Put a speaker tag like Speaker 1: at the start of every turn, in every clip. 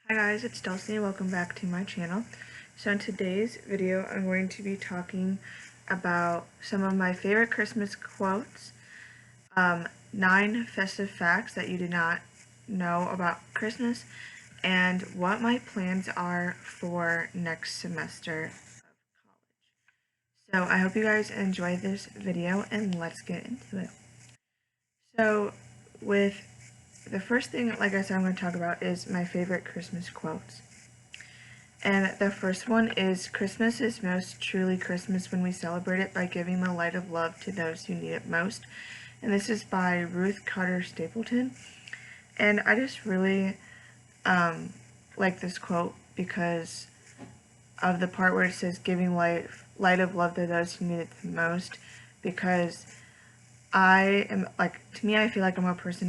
Speaker 1: Hi guys, it's Dulcie and welcome back to my channel. So in today's video I'm going to be talking about some of my favorite Christmas quotes, 9 festive facts that you did not know about Christmas, and what my plans are for next semester of college. So I hope you guys enjoy this video and let's get into it. So with the first thing, like I said, I'm going to talk about is my favorite Christmas quotes. And the first one is, Christmas is most truly Christmas when we celebrate it by giving the light of love to those who need it most. And this is by Ruth Carter Stapleton. And I just really like this quote because of the part where it says giving light of love to those who need it the most. Because I am, to me, I feel like I'm a person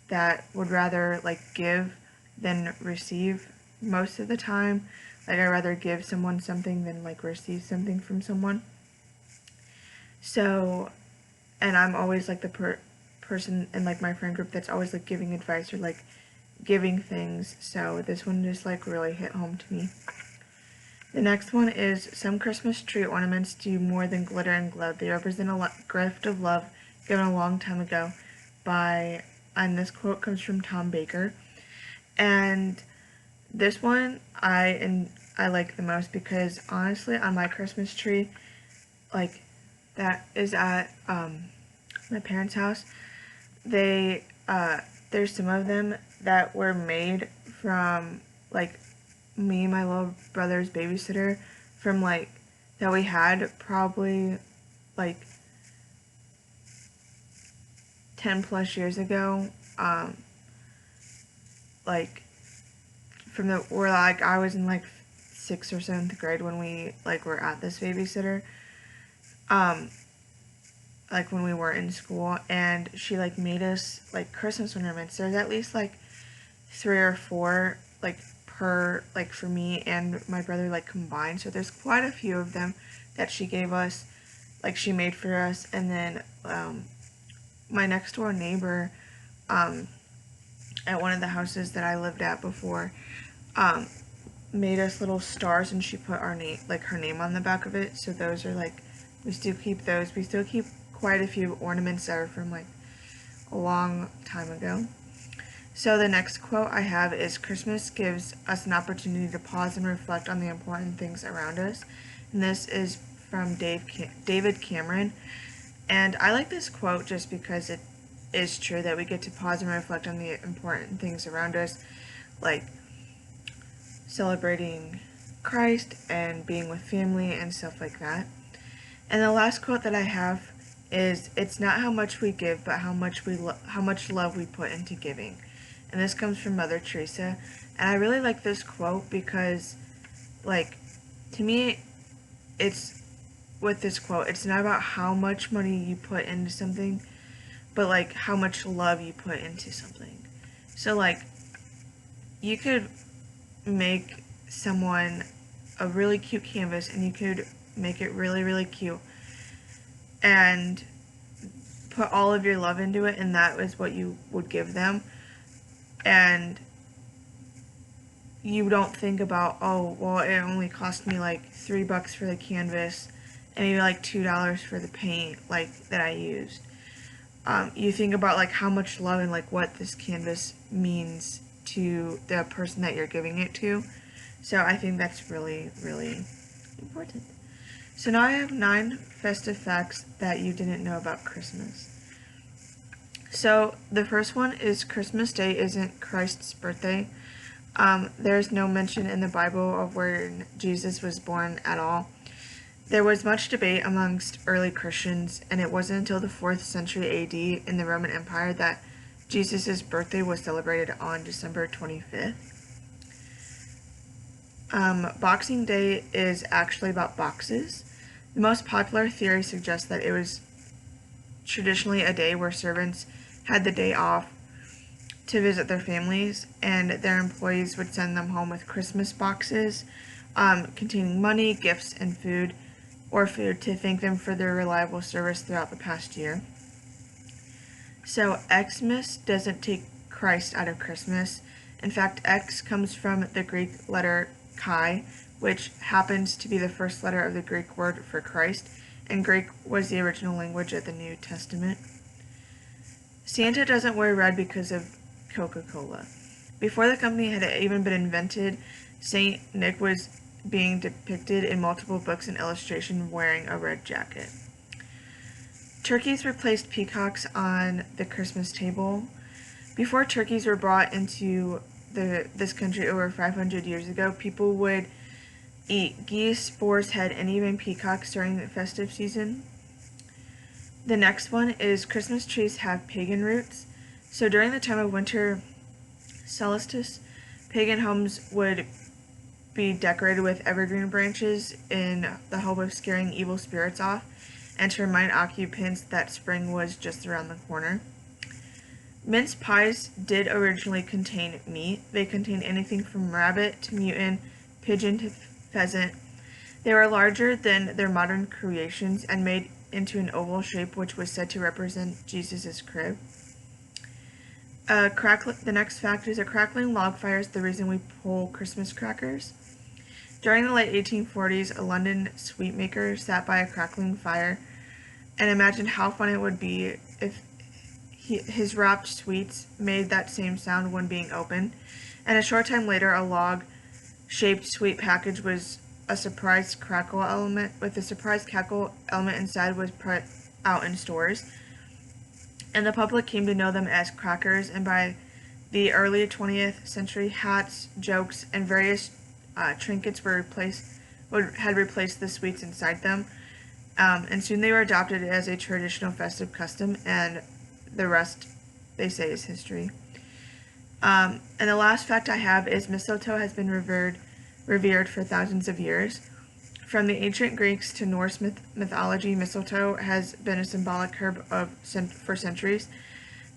Speaker 1: that would rather give than receive most of the time. I'd rather give someone something than receive something from someone. So, and I'm always the person in my friend group that's always giving advice or giving things. So this one just really hit home to me. The next one is, some Christmas tree ornaments do more than glitter and glow. They represent a gift of love given a long time ago and this quote comes from Tom Baker. And this one I like the most because honestly on my Christmas tree, that is at my parents' house, there's some of them that were made from me and my little brother's babysitter from that we had probably 10 plus years ago, from where I was in 6th or 7th grade when we were at this babysitter, when we were in school, and she made us Christmas ornaments. There's at least 3 or 4 per for me and my brother combined, so there's quite a few of them that she gave us, she made for us. And then my next door neighbor, at one of the houses that I lived at before, made us little stars, and she put our name, her name on the back of it. So those are we still keep those. We still keep quite a few ornaments that are from a long time ago. So the next quote I have is, Christmas gives us an opportunity to pause and reflect on the important things around us. And this is from David Cameron. And I like this quote just because it is true that we get to pause and reflect on the important things around us, like celebrating Christ and being with family and stuff like that. And the last quote that I have is, it's not how much we give, but how much love we put into giving. And this comes from Mother Teresa. And I really like this quote because, to me, it's, with this quote, it's not about how much money you put into something, but how much love you put into something. So you could make someone a really cute canvas, and you could make it really, really cute and put all of your love into it, and that is what you would give them. And you don't think about, oh, well, it only cost me $3 for the canvas and maybe $2 for the paint that I used. You think about how much love and what this canvas means to the person that you're giving it to. So I think that's really, really important. So now I have 9 festive facts that you didn't know about Christmas. So the first one is, Christmas Day isn't Christ's birthday. There's no mention in the Bible of where Jesus was born at all. There was much debate amongst early Christians, and it wasn't until the 4th century AD in the Roman Empire that Jesus' birthday was celebrated on December 25th. Boxing Day is actually about boxes. The most popular theory suggests that it was traditionally a day where servants had the day off to visit their families, and their employees would send them home with Christmas boxes containing money, gifts, and food to thank them for their reliable service throughout the past year. So Xmas doesn't take Christ out of Christmas. In fact, X comes from the Greek letter chi, which happens to be the first letter of the Greek word for Christ, and Greek was the original language of the New Testament. Santa doesn't wear red because of Coca-Cola. Before the company had even been invented, Saint Nick was being depicted in multiple books and illustrations wearing a red jacket. Turkeys replaced peacocks on the Christmas table. Before turkeys were brought into this country over 500 years ago, people would eat geese, boar's head, and even peacocks during the festive season. The next one is Christmas trees have pagan roots. So during the time of winter solstice, pagan homes would be decorated with evergreen branches in the hope of scaring evil spirits off and to remind occupants that spring was just around the corner. Mince pies did originally contain meat. They contained anything from rabbit to mutton, pigeon to pheasant. They were larger than their modern creations and made into an oval shape, which was said to represent Jesus' crib. The next fact is a crackling log fire is the reason we pull Christmas crackers. During the late 1840s, a London sweetmaker sat by a crackling fire and imagined how fun it would be if his wrapped sweets made that same sound when being opened. And a short time later, a log-shaped sweet package was a surprise crackle element, with the surprise crackle element inside was put out in stores. And the public came to know them as crackers, and by the early 20th century, hats, jokes, and various trinkets had replaced the sweets inside them. And soon they were adopted as a traditional festive custom, and the rest, they say, is history. And the last fact I have is mistletoe has been revered for thousands of years. From the ancient Greeks to Norse mythology, mistletoe has been a symbolic herb for centuries,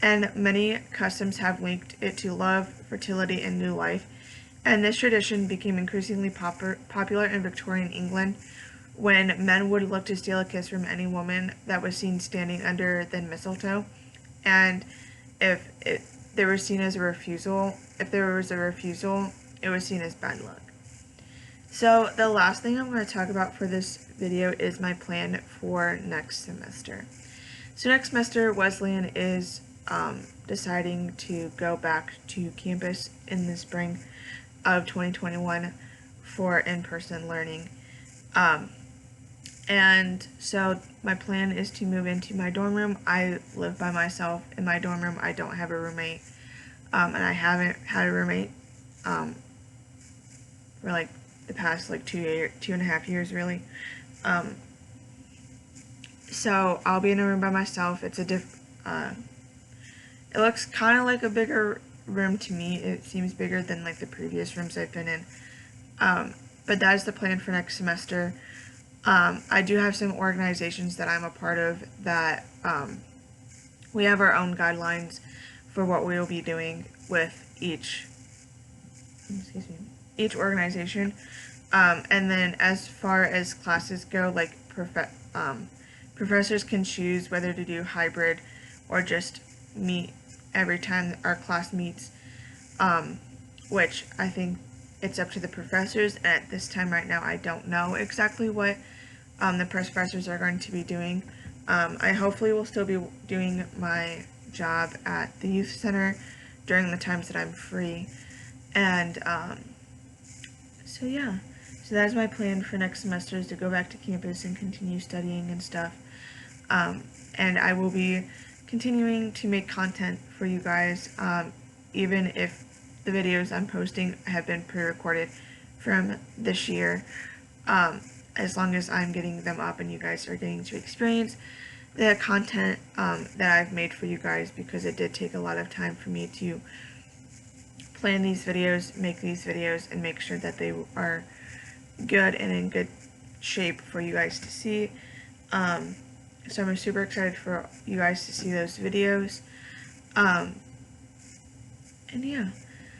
Speaker 1: and many customs have linked it to love, fertility, and new life. And this tradition became increasingly popular in Victorian England, when men would look to steal a kiss from any woman that was seen standing under the mistletoe, and if there was a refusal, it was seen as bad luck. So the last thing I'm going to talk about for this video is my plan for next semester. So next semester, Wesleyan is deciding to go back to campus in the spring of 2021 for in-person learning. And so my plan is to move into my dorm room. I live by myself in my dorm room. I don't have a roommate, and I haven't had a roommate for like the past like 2.5 years really. So I'll be in a room by myself. It's it looks kind of like a bigger room to me. It seems bigger than like the previous rooms I've been in. But that is the plan for next semester. I do have some organizations that I'm a part of that we have our own guidelines for what we will be doing with each organization. And then as far as classes go, like professors can choose whether to do hybrid or just meet every time our class meets, which I think it's up to the professors. And at this time right now, I don't know exactly what the professors are going to be doing. I hopefully will still be doing my job at the youth center during the times that I'm free. And so yeah, so that's my plan for next semester, is to go back to campus and continue studying and stuff. And I will be continuing to make content for you guys, even if the videos I'm posting have been pre-recorded from this year, as long as I'm getting them up and you guys are getting to experience the content that I've made for you guys, because it did take a lot of time for me to plan these videos, make these videos, and make sure that they are good and in good shape for you guys to see. So I'm super excited for you guys to see those videos. And yeah,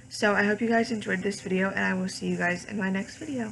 Speaker 1: so I hope you guys enjoyed this video, and I will see you guys in my next video.